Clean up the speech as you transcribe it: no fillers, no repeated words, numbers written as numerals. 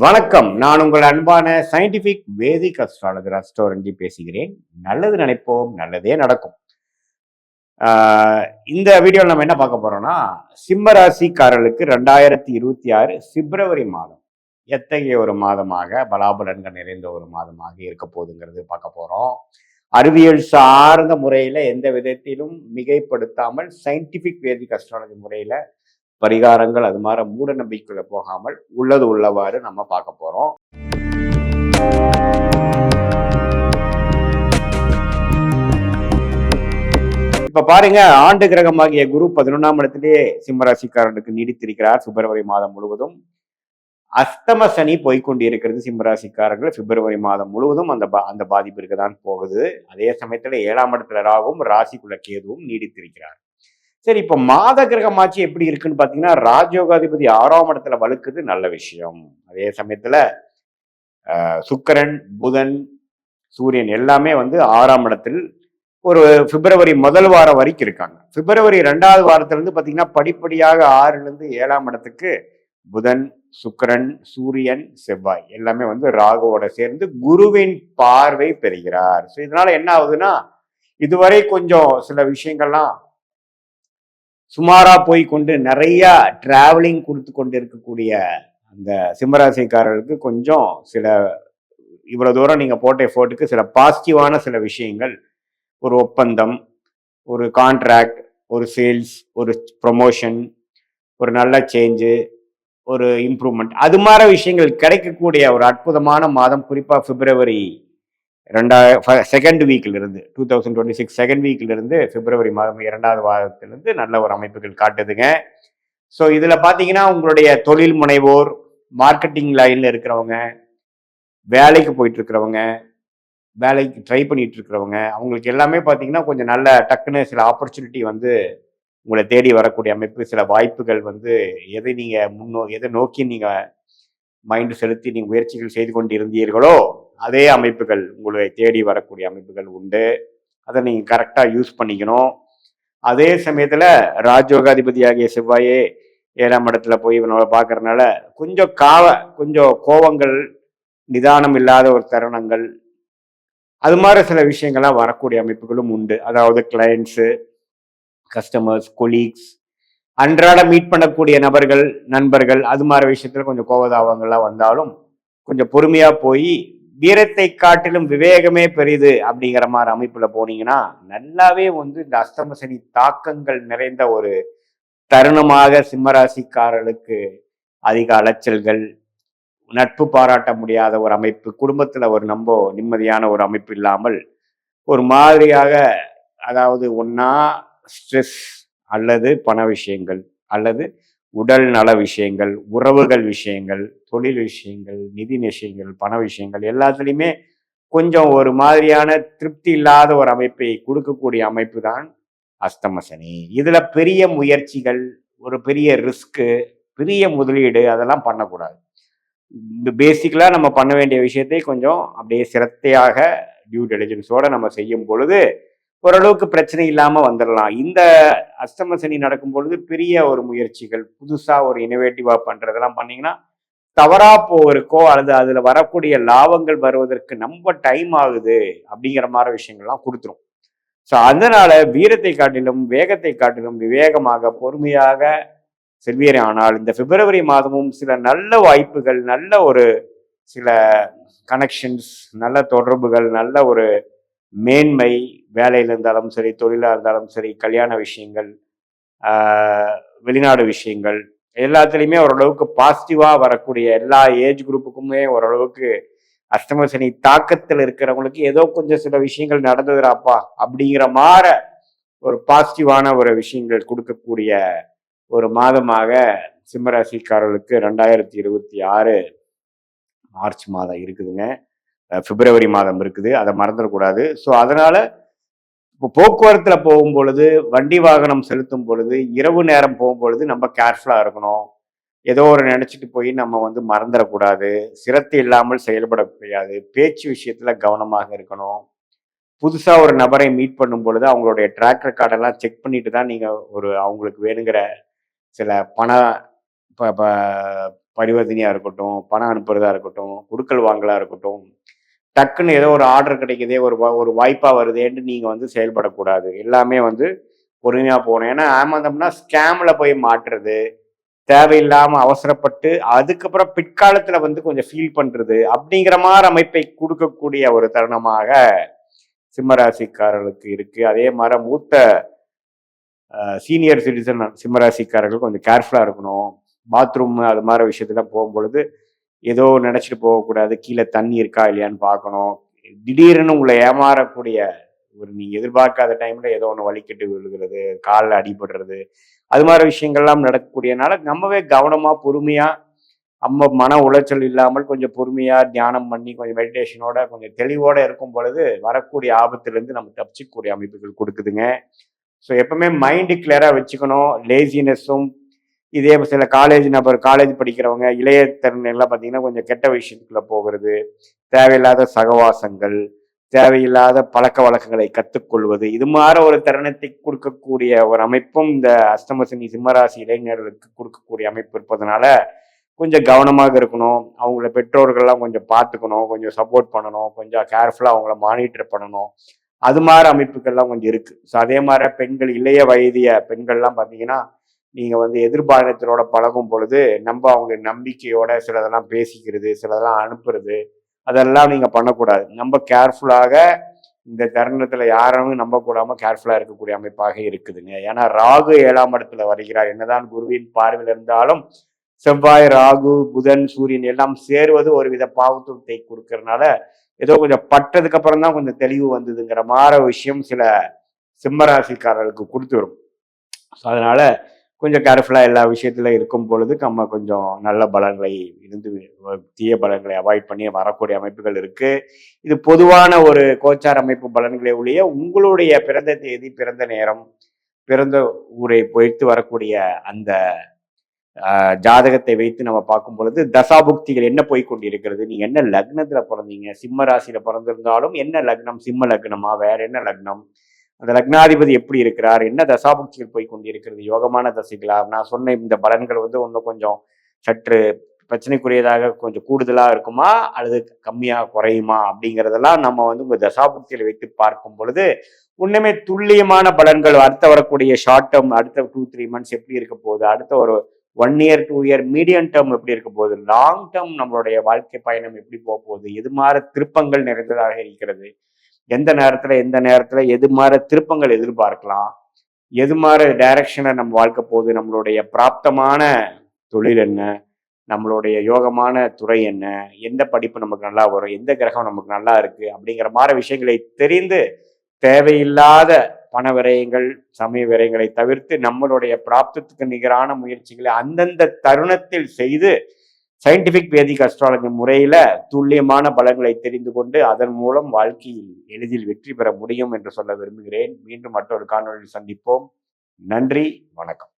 வணக்கம். நான் உங்கள் அன்பான சயின்டிபிக் வேதிக் அஸ்ட்ராலஜர் அஸ்ட்ரோரஞ்சி பேசுகிறேன். நல்லது நினைப்போம், நல்லதே நடக்கும். இந்த வீடியோவில் நம்ம என்ன பார்க்க போறோம்னா, சிம்ம ராசிக்காரர்களுக்கு 2026 பிப்ரவரி மாதம் எத்தகைய ஒரு மாதமாக பலாபலன்கள் நிறைந்த ஒரு மாதமாக இருக்க போகுதுங்கிறது பார்க்க போறோம். அறிவியல் சார்ந்த முறையில எந்த விதத்திலும் மிகைப்படுத்தாமல் சயின்டிபிக் வேதிக் அஸ்ட்ராலஜி முறையில பரிகாரங்கள் அது மாதிரி மூட நம்பிக்கைக்குள்ள போகாமல் உள்ளது உள்ளவாறு நம்ம பார்க்க போறோம். இப்ப பாருங்க, ஆண்டு கிரகமாகிய குரு 11ஆம் இடத்திலே சிம்மராசிக்காரனுக்கு நீடித்திருக்கிறார் பிப்ரவரி மாதம் முழுவதும். அஸ்தம சனி போய்கொண்டிருக்கிறது சிம்மராசிக்காரர்கள் பிப்ரவரி மாதம் முழுவதும் அந்த பாதிப்பு இருக்கதான் போகுது. அதே சமயத்துல 7ஆம் இடத்துல ராகும் ராசிக்குள்ள கேதுவும் நீடித்திருக்கிறார். சரி, இப்ப மாத கிரகமாட்சி எப்படி இருக்குன்னு பாத்தீங்கன்னா, ராஜயோகாதிபதி 6ஆம் இடத்துல வலுக்குது, நல்ல விஷயம். அதே சமயத்துல சுக்கிரன், புதன், சூரியன் எல்லாமே 6ஆம் இடத்தில் ஒரு பிப்ரவரி முதல் வாரம் வரைக்கும் இருக்காங்க. பிப்ரவரி 2வது வாரத்துல இருந்து பாத்தீங்கன்னா படிப்படியாக 6ல இருந்து 7ஆம் இடத்துக்கு புதன், சுக்கிரன், சூரியன், செவ்வாய் எல்லாமே ராகுவோட சேர்ந்து குருவின் பார்வை பெறுகிறார். ஸோ இதனால என்ன ஆகுதுன்னா, இதுவரை கொஞ்சம் சில விஷயங்கள்லாம் சுமாரா போய் கொண்டு நிறைய டிராவலிங் கொடுத்து கொண்டு இருக்கக்கூடிய அந்த சிம்மராசிக்காரர்களுக்கு கொஞ்சம் சில இவ்வளவு தூரம் நீங்க போட்ட எஃபோர்ட்டுக்கு சில பாசிட்டிவான சில விஷயங்கள், ஒரு ஒப்பந்தம், ஒரு கான்ட்ராக்ட், ஒரு சேல்ஸ், ஒரு ப்ரொமோஷன், ஒரு நல்ல சேஞ்சு, ஒரு இம்ப்ரூவ்மெண்ட், அது மாதிரி விஷயங்கள் கிடைக்கக்கூடிய ஒரு அற்புதமான மாதம். குறிப்பா பிப்ரவரி செகண்ட் வீக்ல இருந்து 2026 செகண்ட் வீக்ல இருந்து பிப்ரவரி மாதம் 2வது வாரத்திலிருந்து நல்ல ஒரு அமைப்புகள் காட்டுதுங்க. ஸோ இதுல பாத்தீங்கன்னா, உங்களுடைய தொழில் முனைவோர், மார்க்கெட்டிங் லைன்ல இருக்கிறவங்க, வேலைக்கு போயிட்டு இருக்கிறவங்க, வேலைக்கு ட்ரை பண்ணிட்டு இருக்கிறவங்க, அவங்களுக்கு எல்லாமே பாத்தீங்கன்னா கொஞ்சம் நல்ல டக்குன்னு சில ஆப்பர்ச்சுனிட்டி உங்களை தேடி வரக்கூடிய அமைப்பு, சில வாய்ப்புகள் எதை நீங்க எதை நோக்கி நீங்க மைண்ட் செலுத்தி நீங்க முயற்சிகள் செய்து கொண்டு இருந்தீர்களோ அதே அமைப்புகள் உங்களை தேடி வரக்கூடிய அமைப்புகள் உண்டு. அதை நீங்க கரெக்டா யூஸ் பண்ணிக்கணும். அதே சமயத்துல ராஜயோகாதிபதியாகிய செவ்வாயே 7ஆம் இடத்துல போய் இவனோட பாக்குறதுனால கொஞ்சம் கோவங்கள், நிதானம் இல்லாத ஒரு தருணங்கள், அது மாதிரி சில விஷயங்கள்லாம் வரக்கூடிய அமைப்புகளும் உண்டு. அதாவது கிளையண்ட்ஸு, கஸ்டமர்ஸ், கொலீக்ஸ், அன்றாட மீட் பண்ணக்கூடிய நபர்கள், நண்பர்கள், அது மாதிரி விஷயத்துல கொஞ்சம் கோபதாபங்கள்லாம் வந்தாலும் கொஞ்சம் பொறுமையா போய் வீரத்தை காட்டிலும் விவேகமே பெரிது அப்படிங்கிற மாதிரி அமைப்புல போனீங்கன்னா நல்லாவே இந்த அஸ்தம சனி தாக்கங்கள் நிறைந்த ஒரு தருணமாக சிம்மராசிக்காரர்களுக்கு அதிக அலைச்சல்கள், நட்பு பாராட்ட முடியாத ஒரு அமைப்பு, குடும்பத்துல ஒரு நிம்மதியான ஒரு அமைப்பு இல்லாமல் ஒரு மாதிரியாக, அதாவது ஒன்னா ஸ்ட்ரெஸ் அல்லது பண விஷயங்கள் அல்லது உடல் நல விஷயங்கள், உறவுகள் விஷயங்கள், தொழில் விஷயங்கள், நிதி விஷயங்கள், பண விஷயங்கள் எல்லாத்துலேயுமே கொஞ்சம் ஒரு மாதிரியான திருப்தி இல்லாத ஒரு அமைப்பை கொடுக்கக்கூடிய அமைப்பு தான் அஸ்தம சனி. இதுல பெரிய முயற்சிகள், ஒரு பெரிய ரிஸ்க்கு, பெரிய முதலீடு அதெல்லாம் பண்ணக்கூடாது. பேசிக்கலா நம்ம பண்ண வேண்டிய விஷயத்தை கொஞ்சம் அப்படியே சிரத்தையாக டியூ டெலிஜென்ஸோட நம்ம செய்யும் பொழுது ஓரளவுக்கு பிரச்சனை இல்லாம வந்துடலாம். இந்த அஸ்தம சனி நடக்கும் பொழுது பெரிய ஒரு முயற்சிகள், புதுசா ஒரு இனோவேட்டிவா பண்றதெல்லாம் பண்ணீங்கன்னா தவறா போவதற்கோ அல்லது அதுல வரக்கூடிய லாபங்கள் வருவதற்கு ரொம்ப டைம் ஆகுது அப்படிங்கிற மாதிரி விஷயங்கள்லாம் கொடுத்துரும். ஸோ அதனால வீரத்தை காட்டிலும் வேகத்தை காட்டிலும் விவேகமாக பொறுமையாக செல்வீரே. ஆனால் இந்த பிப்ரவரி மாதமும் சில நல்ல வாய்ப்புகள், நல்ல ஒரு சில கனெக்ஷன்ஸ், நல்ல தொடர்புகள், நல்ல ஒரு மேன்மை, வேலையில இருந்தாலும் சரி, தொழிலா இருந்தாலும் சரி, கல்யாண விஷயங்கள், வெளிநாடு விஷயங்கள் எல்லாத்துலேயுமே ஓரளவுக்கு பாசிட்டிவா வரக்கூடிய எல்லா ஏஜ் குரூப்புக்குமே ஓரளவுக்கு அஷ்டம சனி தாக்கத்தில் இருக்கிறவங்களுக்கு ஏதோ கொஞ்சம் சில விஷயங்கள் நடந்ததுராப்பா அப்படிங்கிற மாதிரி ஒரு பாசிட்டிவான ஒரு விஷயங்கள் கொடுக்கக்கூடிய ஒரு மாதமாக சிம்மராசிக்காரர்களுக்கு 2026 மார்ச் மாதம் இருக்குதுங்க. பிப்ரவரி மாதம் இருக்குது, அதை மறந்துடக்கூடாது. ஸோ அதனால இப்போ போக்குவரத்துல போகும் பொழுது, வண்டி வாகனம் செலுத்தும் பொழுது, இரவு நேரம் போகும் பொழுது நம்ம கேர்ஃபுல்லா இருக்கணும். ஏதோ ஒரு நினைச்சிட்டு போய் நம்ம மறந்துடக்கூடாது. சிரத்தை இல்லாமல் செயல்பட முடியாது. பேச்சு விஷயத்துல கவனமாக இருக்கணும். புதுசா ஒரு நபரை மீட் பண்ணும் பொழுது அவங்களுடைய ட்ராக் ரெக்கார்டெல்லாம் செக் பண்ணிட்டு தான் நீங்க அவங்களுக்கு வேணுங்கிற சில பரிவர்த்தனையா இருக்கட்டும், பணம் அனுப்புறதா இருக்கட்டும், குடுக்கல் வாங்கலா இருக்கட்டும், டக்குன்னு ஏதோ ஒரு ஆர்டர் கிடைக்குதே, ஒரு வாய்ப்பா வருதேன்னு நீங்க வந்து செயல்படக்கூடாது. எல்லாமே வந்து பொறுமையா போகணும். ஏன்னா ஏமாந்தோம்னா ஸ்கேம்ல போய் மாட்டுறது, தேவையில்லாம அவசரப்பட்டு அதுக்கப்புறம் பிற்காலத்துல வந்து கொஞ்சம் ஃபீல் பண்றது அப்படிங்கிற மாதிரி அமைப்பை கொடுக்கக்கூடிய ஒரு தருணமாக சிம்மராசிக்காரர்களுக்கு இருக்கு. அதே மாதிரி மூத்த சீனியர் சிட்டிசன் சிம்மராசிக்காரர்கள் கொஞ்சம் கேர்ஃபுல்லா இருக்கணும். பாத்ரூம் அது மாதிரி விஷயத்துல போகும்பொழுது ஏதோ நினைச்சிட்டு போகக்கூடாது. கீழே தண்ணி இருக்கா இல்லையான்னு பார்க்கணும். திடீர்னு உங்களை ஏமாறக்கூடிய ஒரு நீங்க எதிர்பார்க்காத டைம்ல ஏதோ ஒன்று வலிக்கட்டு விழுகிறது, காலில் அடிபடுறது, அது மாதிரி விஷயங்கள்லாம் நடக்கக்கூடியனால நம்மவே கவனமா பொறுமையா நம்ம மன உளைச்சல் இல்லாமல் கொஞ்சம் பொறுமையா தியானம் பண்ணி கொஞ்சம் மெடிடேஷனோட கொஞ்சம் தெளிவோட இருக்கும் பொழுது வரக்கூடிய ஆபத்திலிருந்து நம்ம தப்பிச்சிக்கூடிய அமைப்புகள் கொடுக்குதுங்க. ஸோ எப்பவுமே மைண்டு கிளியரா வச்சுக்கணும். லேசினஸும் இதே சில காலேஜ் படிக்கிறவங்க இளைய தருணெல்லாம் பார்த்தீங்கன்னா கொஞ்சம் கெட்ட விஷயத்துக்குள்ள போகிறது, தேவையில்லாத சகவாசங்கள், தேவையில்லாத பழக்க வழக்கங்களை கற்றுக்கொள்வது, இது மாதிரி ஒரு தருணத்தை கொடுக்கக்கூடிய ஒரு அமைப்பும் இந்த அஷ்டமசனி சிம்மராசி இளைஞர்களுக்கு கொடுக்கக்கூடிய அமைப்பு இருப்பதனால கொஞ்சம் கவனமாக இருக்கணும். அவங்கள பெற்றோர்கள்லாம் கொஞ்சம் பார்த்துக்கணும், கொஞ்சம் சப்போர்ட் பண்ணணும், கொஞ்சம் கேர்ஃபுல்லாக அவங்கள மானிட்டர் பண்ணணும். அது மாதிரி அமைப்புகள்லாம் கொஞ்சம் இருக்கு. ஸோ அதே மாதிரி பெண்கள், இளைய வயதிய பெண்கள்லாம் பார்த்தீங்கன்னா நீங்கள் வந்து எதிர்பாலனத்தினோட பழகும் பொழுது நம்ம அவங்க நம்பிக்கையோட சிலதெல்லாம் பேசிக்கிறது, சிலதெல்லாம் அனுப்புறது, அதெல்லாம் நீங்கள் பண்ணக்கூடாது. நம்ம கேர்ஃபுல்லாக இந்த தருணத்தில் யாரும் நம்பக்கூடாமல் கேர்ஃபுல்லாக இருக்கக்கூடிய அமைப்பாக இருக்குதுங்க. ஏன்னா ராகு 7ஆம் இடத்துல வருகிறார். என்னதான் குருவின் பார்வையில் இருந்தாலும் செவ்வாய், ராகு, புதன், சூரியன் எல்லாம் சேருவது ஒரு வித பாவத்துவத்தை கொடுக்கறதுனால ஏதோ கொஞ்சம் பட்டதுக்கு அப்புறம் தான் கொஞ்சம் தெளிவு வந்ததுங்கிற மாதிரி விஷயம் சில சிம்மராசிக்காரர்களுக்கு கொடுத்துரும். ஸோ அதனால கொஞ்சம் கேர்ஃபுல்லாக எல்லா விஷயத்துல இருக்கும் பொழுது நம்ம கொஞ்சம் நல்ல பலன்களை இருந்து தீய பலன்களை அவாய்ட் பண்ணி வரக்கூடிய அமைப்புகள் இருக்கு. இது பொதுவான ஒரு கோச்சார் அமைப்பு பலன்களை ஒழிய உங்களுடைய பிறந்த தேதி, பிறந்த நேரம், பிறந்த ஊரை வைத்து வரக்கூடிய அந்த ஜாதகத்தை வைத்து நம்ம பார்க்கும் பொழுது தசாபுக்திகள் என்ன போய்கொண்டிருக்கிறது, நீங்க என்ன லக்னத்துல பிறந்தீங்க, சிம்ம ராசியில பிறந்திருந்தாலும் என்ன லக்னம், சிம்ம லக்னமா வேற என்ன லக்னம், அந்த லக்னாதிபதி எப்படி இருக்கிறார், என்ன தசாபுக்திகள் போய்கொண்டிருக்கிறது, யோகமான தசைகளா, நான் சொன்ன இந்த பலன்கள் வந்து ஒன்றும் கொஞ்சம் சற்று பிரச்சனைக்குரியதாக கொஞ்சம் கூடுதலா இருக்குமா அல்லது கம்மியா குறையுமா அப்படிங்கிறதெல்லாம் நம்ம வந்து உங்க தசாபுக்திகளை வைத்து பார்க்கும் பொழுது உண்மையுமே துல்லியமான பலன்கள் அடுத்த வரக்கூடிய ஷார்ட் டேர்ம், அடுத்த 2-3 months எப்படி இருக்க போகுது, அடுத்த ஒரு 1 year 2 year மீடியம் டேர்ம் எப்படி இருக்க போகுது, லாங் டேர்ம் நம்மளுடைய வாழ்க்கை பயணம் எப்படி போக போகுது, எது மாதிரி திருப்பங்கள் நிறைந்ததாக இருக்கிறது, எந்த நேரத்துல எது மாதிரி திருப்பங்கள் எதிர்பார்க்கலாம், எது மாதிரி டைரக்ஷனை நம்ம வாழ்க்கை போகுது, நம்மளுடைய பிராப்தமான தொழில் என்ன, நம்மளுடைய யோகமான துறை என்ன, எந்த படிப்பு நமக்கு நல்லா வரும், எந்த கிரகம் நமக்கு நல்லா இருக்கு அப்படிங்கிற மாதிரி விஷயங்களை தெரிந்து தேவையில்லாத பண விரயங்கள், சமய விரயங்களை தவிர்த்து நம்மளுடைய பிராப்தத்துக்கு நிகரான முயற்சிகளை அந்தந்த தருணத்தில் செய்து சயின்டிபிக் வேதிக் அஸ்ட்ராலஜி முறையில துல்லியமான பலன்களை தெரிந்து கொண்டு அதன் மூலம் வாழ்க்கையில் எளிதில் வெற்றி பெற முடியும் என்று சொல்ல விரும்புகிறேன். மீண்டும் மற்றொரு காணொலியில் சந்திப்போம். நன்றி, வணக்கம்.